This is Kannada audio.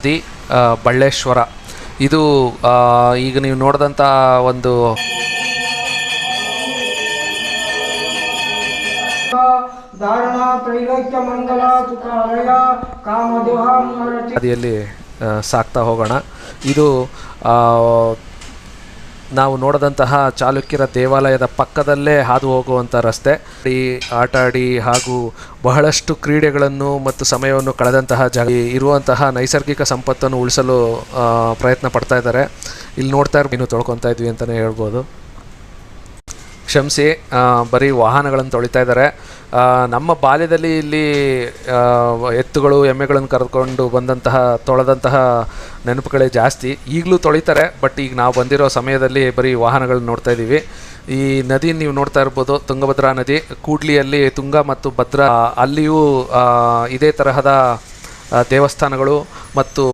ದಿ ಬಳ್ಳೇಶ್ವರ. ಇದು ಈಗ ನೀವು ನೋಡಿದಂಥ ಒಂದು ನದಿಯಲ್ಲಿ ಸಾಕ್ತಾ ಹೋಗೋಣ. ಇದು ನಾವು ನೋಡಿದಂತಹ ಚಾಲುಕ್ಯರ ದೇವಾಲಯದ ಪಕ್ಕದಲ್ಲೇ ಹಾದು ಹೋಗುವಂಥ ರಸ್ತೆ. ಆಟ ಆಡಿ ಹಾಗೂ ಬಹಳಷ್ಟು ಕ್ರೀಡೆಗಳನ್ನು ಮತ್ತು ಸಮಯವನ್ನು ಕಳೆದಂತಹ ಇರುವಂತಹ ನೈಸರ್ಗಿಕ ಸಂಪತ್ತನ್ನು ಉಳಿಸಲು ಪ್ರಯತ್ನ ಪಡ್ತಾ ಇದ್ದಾರೆ. ಇಲ್ಲಿ ನೋಡ್ತಾ ಇನ್ನು ತೊಳ್ಕೊತಾ ಇದ್ವಿ ಅಂತಲೇ ಹೇಳ್ಬೋದು. ಕ್ಷಮಿಸಿ, ಬರೀ ವಾಹನಗಳನ್ನು ತೊಳಿತಾ ಇದ್ದಾರೆ. ನಮ್ಮ ಬಾಲ್ಯದಲ್ಲಿ ಇಲ್ಲಿ ಎತ್ತುಗಳು ಎಮ್ಮೆಗಳನ್ನು ಕರೆದುಕೊಂಡು ತೊಳೆದಂತಹ ನೆನಪುಗಳೇ ಜಾಸ್ತಿ. ಈಗಲೂ ತೊಳಿತಾರೆ, ಬಟ್ ಈಗ ನಾವು ಬಂದಿರೋ ಸಮಯದಲ್ಲಿ ಬರೀ ವಾಹನಗಳನ್ನ ನೋಡ್ತಾ ಇದ್ದೀವಿ. ಈ ನದಿ ನೀವು ನೋಡ್ತಾ ಇರ್ಬೋದು, ತುಂಗಭದ್ರಾ ನದಿ. ಕೂಡ್ಲಿಯಲ್ಲಿ ತುಂಗ ಮತ್ತು ಭದ್ರಾ, ಅಲ್ಲಿಯೂ ಇದೇ ತರಹದ ದೇವಸ್ಥಾನಗಳು ಮತ್ತು